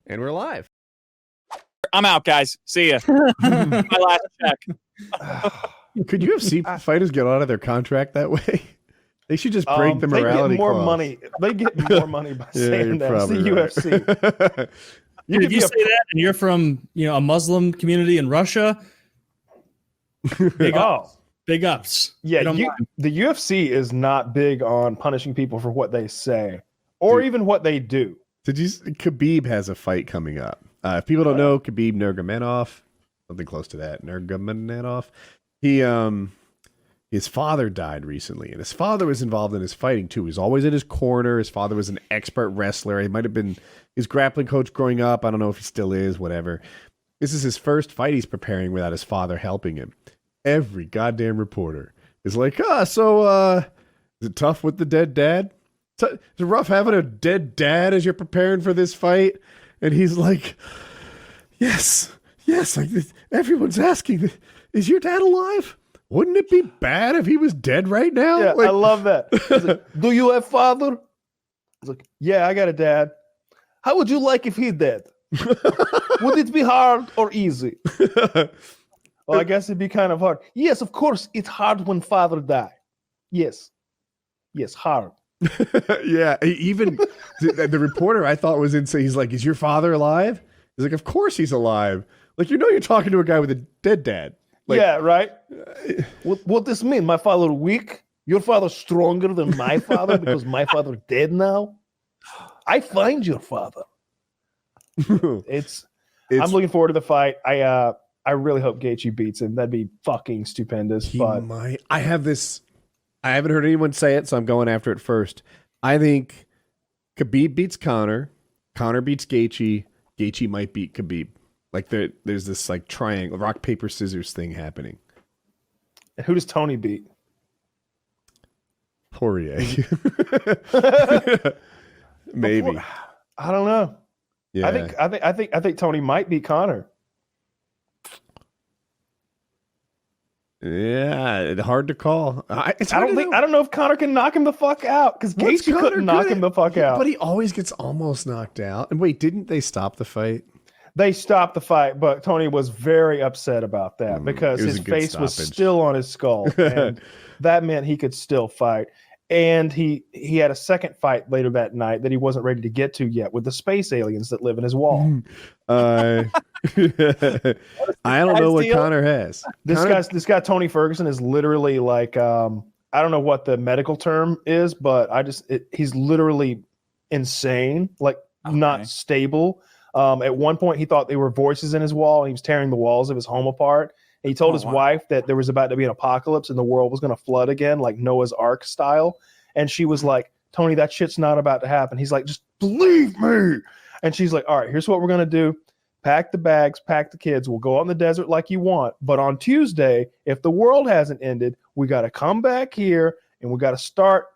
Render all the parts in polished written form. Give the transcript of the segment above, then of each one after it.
And we're live. I'm out, guys. See ya. My last check. Could UFC fighters get out of their contract that way? They should just break the morality clause. Money. They get more money by saying that. It's the UFC. If you say that and you're from a Muslim community in Russia, big ups. Big ups. Yeah, the UFC is not big on punishing people for what they say or even what they do. Khabib has a fight coming up. If people don't know, Khabib Nurmagomedov, something close to that, Nurmagomedov. His father died recently, and his father was involved in his fighting too. He was always in his corner. His father was an expert wrestler. He might have been his grappling coach growing up. I don't know if he still is, whatever. This is his first fight he's preparing without his father helping him. Every goddamn reporter is like, is it tough with the dead dad? Is it rough having a dead dad as you're preparing for this fight? And he's like, yes. Like, everyone's asking, is your dad alive? Wouldn't it be bad if he was dead right now? Yeah, I love that. He's like, do you have father? He's like, yeah, I got a dad. How would you like if he's dead? Would it be hard or easy? Well, I guess it'd be kind of hard. Yes, of course, it's hard when father die. Yes, hard. Yeah, even the reporter I thought was insane. He's like, is your father alive? He's like, of course he's alive. Like, you're talking to a guy with a dead dad. Like, yeah, right? What this mean? My father weak? Your father stronger than my father because my father dead now? I find your father. I'm looking forward to the fight. I really hope Gaethje beats him. That'd be fucking stupendous. I haven't heard anyone say it, so I'm going after it first. I think Khabib beats Conor. Conor beats Gaethje. Gaethje might beat Khabib. Like there's this like triangle, rock, paper, scissors thing happening. And who does Tony beat? Poirier. Maybe. I don't know. Yeah. I think Tony might beat Conor. Yeah, hard to call. I don't know if Conor can knock him the fuck out because Gaethje couldn't knock him the fuck out. But he always gets almost knocked out. And wait, didn't they stop the fight? They stopped the fight, but Tony was very upset about that because his face was still on his skull, and that meant he could still fight. And he had a second fight later that night that he wasn't ready to get to yet with the space aliens that live in his wall. I don't know what Conor has. This guy Tony Ferguson is literally like I don't know what the medical term is, but he's literally insane, like not stable. At one point, he thought there were voices in his wall, and he was tearing the walls of his home apart. And he told his wife that there was about to be an apocalypse and the world was going to flood again, like Noah's Ark style. And she was like, Tony, that shit's not about to happen. He's like, just believe me. And she's like, all right, here's what we're going to do. Pack the bags, pack the kids. We'll go on the desert like you want. But on Tuesday, if the world hasn't ended, we got to come back here and we got to start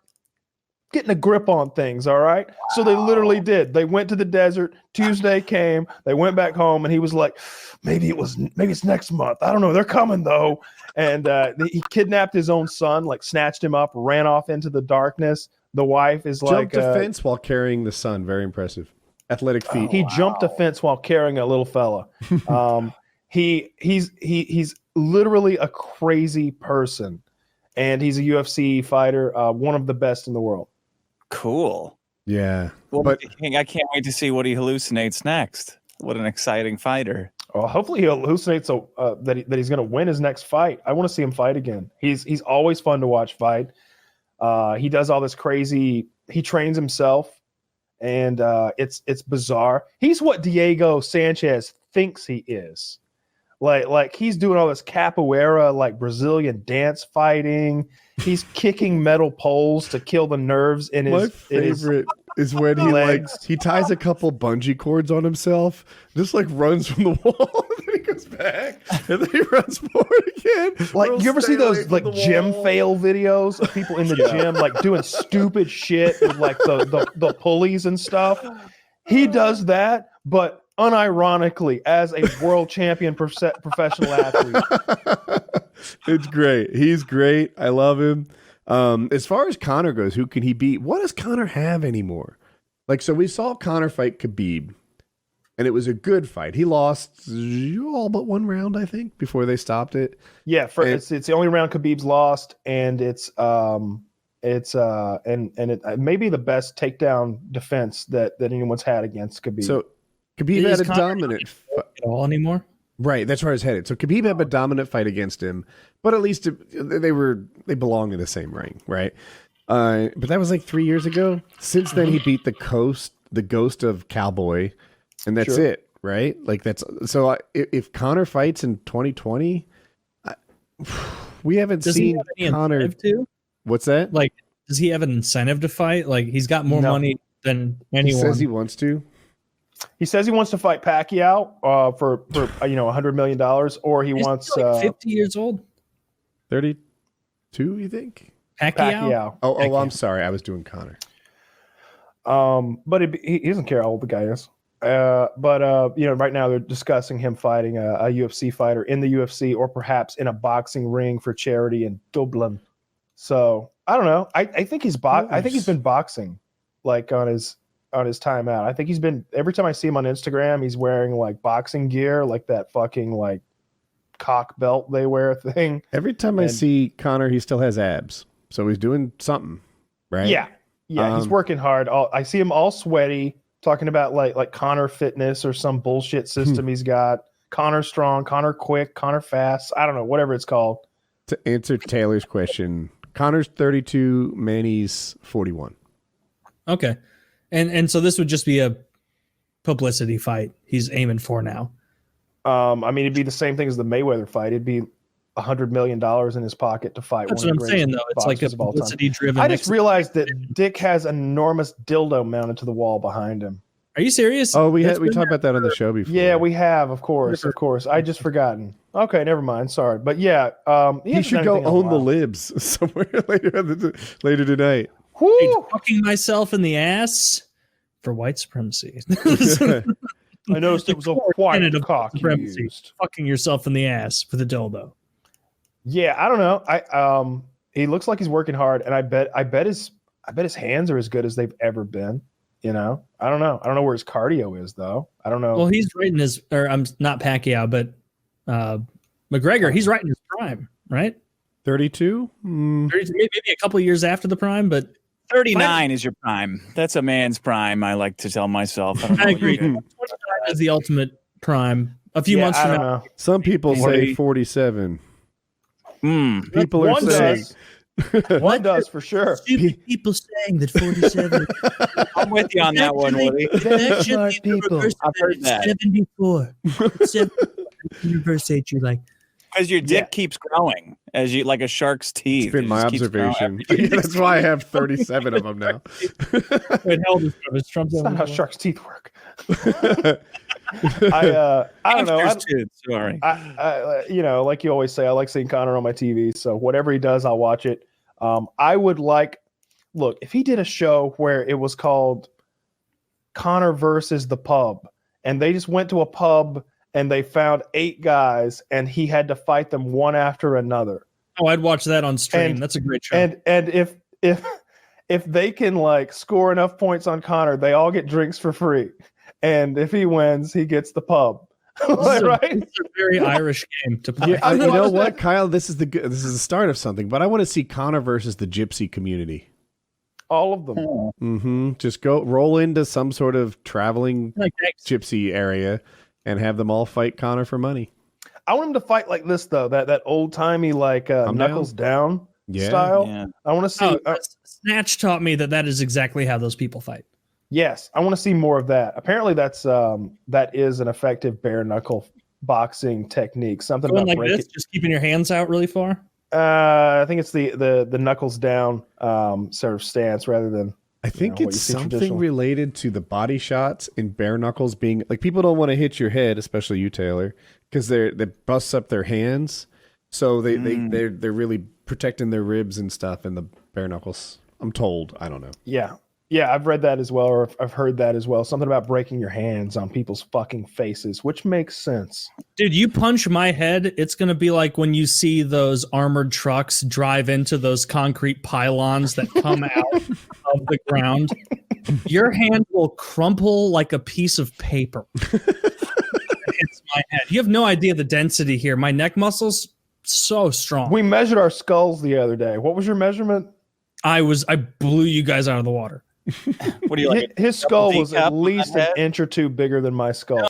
getting a grip on things, all right? Wow. So they literally did. They went to the desert. Tuesday came. They went back home, and he was like, maybe it's next month. I don't know. They're coming, though. And he kidnapped his own son, like snatched him up, ran off into the darkness. The wife is jumped a fence while carrying the son. Very impressive. Athletic feat. He jumped a fence while carrying a little fella. He's literally a crazy person, and he's a UFC fighter, one of the best in the world. Cool. Yeah. Well, but I can't wait to see what he hallucinates next. What an exciting fighter. Well, hopefully he hallucinates that he's going to win his next fight. I want to see him fight again. He's always fun to watch fight. He does all this crazy. He trains himself, and it's bizarre. He's what Diego Sanchez thinks he is. Like he's doing all this capoeira, like Brazilian dance fighting. He's kicking metal poles to kill the nerves in his. My favorite is when he ties a couple bungee cords on himself, just like runs from the wall, and then he goes back, and then he runs forward again. Like, you ever see those like gym fail videos of people in the gym like doing stupid shit with like the pulleys and stuff? He does that, but unironically as a world champion professional athlete. It's great. He's great. I love him. As far as Conor goes, who can he beat? What does Conor have anymore? Like, so we saw Conor fight Khabib. and it was a good fight. He lost all but one round, I think, before they stopped it. Yeah, it's the only round Khabib's lost, and it's may be the best takedown defense that anyone's had against Khabib. So Khabib had a dominant at all anymore. Right, that's where I was headed. So Khabib had a dominant fight against him, but at least they belong in the same ring, right? But that was like 3 years ago. Since then, he beat the ghost of Cowboy, and that's it, right? Like that's so. If Conor fights in 2020, we haven't seen Conor. What's that? Like, does he have an incentive to fight? Like, he's got more money than anyone. He says he wants to. He says he wants to fight Pacquiao for $100 million, or he wants like 50 years old, 32. You think? Pacquiao. Oh, I'm sorry. I was doing Conor. But he doesn't care how old the guy is. Right now they're discussing him fighting a UFC fighter in the UFC, or perhaps in a boxing ring for charity in Dublin. So I don't know. I think he's been boxing, like on his time out. I think he's been, every time I see him on Instagram, he's wearing like boxing gear, like that fucking like cock belt they wear thing. Every time I see Conor, he still has abs, so he's doing something, right? Yeah, he's working hard. I see him all sweaty, talking about like Conor Fitness or some bullshit system he's got. Conor Strong, Conor Quick, Conor Fast. I don't know, whatever it's called. To answer Taylor's question, Conor's 32, Manny's 41. Okay. And so this would just be a publicity fight he's aiming for now. I mean, it'd be the same thing as the Mayweather fight. It'd be $100 million in his pocket to fight. That's what I'm saying, though. It's like a publicity-driven. I just realized that Dick has an enormous dildo mounted to the wall behind him. Are you serious? Oh, we talked about that on the show before. Yeah, we have, of course. I just forgotten. Okay, never mind. Sorry, but yeah, he should go own the libs somewhere later tonight. Woo! Fucking myself in the ass for white supremacy. I noticed it was a white cock you used. Fucking yourself in the ass for the dildo. Yeah, I don't know. He looks like he's working hard, and I bet his hands are as good as they've ever been. You know, I don't know. I don't know where his cardio is, though. I don't know. Well, he's right in his, or I'm not Pacquiao, but McGregor. He's right in his prime, right? 32, maybe a couple of years after the prime, but 39 is your prime. That's a man's prime. I like to tell myself. I agree. 29 is the ultimate prime. A few months from now. Some people say 47. People are saying. One does for sure. Stupid people saying that 47. I'm with you on that one, Woody. Actually, people. I've heard that. 74. Reverse age, you like. Because your dick keeps growing as you like a shark's teeth. It's been my observation. That's why I have 37 of them now. Wait, how old is Trump? That's not how shark's teeth work. I don't know. Sorry. I like you always say, I like seeing Conor on my TV. So whatever he does, I'll watch it. I would look, if he did a show where it was called Conor versus the Pub, and they just went to a pub and they found 8 guys and he had to fight them one after another. Oh, I'd watch that on stream. That's a great show. And if they can like score enough points on Conor, they all get drinks for free. And if he wins, he gets the pub. Right? It's a very Irish game to play. Yeah, you know what, Kyle? This is the start of something. But I want to see Conor versus the gypsy community. All of them. Just roll into some sort of traveling gypsy area and have them all fight Conor for money. I want him to fight like this though. That old timey like knuckles down style. Yeah. I want to see. Snatch taught me that is exactly how those people fight. Yes, I want to see more of that. Apparently, that is an effective bare knuckle boxing technique. Something going about like this, just keeping your hands out really far. I think it's the knuckles down sort of stance rather than. I think it's something related to the body shots in bare knuckles being like people don't want to hit your head, especially you, Taylor, because they bust up their hands, so they're really protecting their ribs and stuff in the bare knuckles. I'm told. I don't know. Yeah, Yeah, I've read that as well, or I've heard that as well. Something about breaking your hands on people's fucking faces, which makes sense. Dude, you punch my head, it's going to be like when you see those armored trucks drive into those concrete pylons that come out of the ground. Your hand will crumple like a piece of paper. It's my head. You have no idea the density here. My neck muscles, so strong. We measured our skulls the other day. What was your measurement? I blew you guys out of the water. What do you like? His skull was decaf at on least that an inch or two bigger than my skull.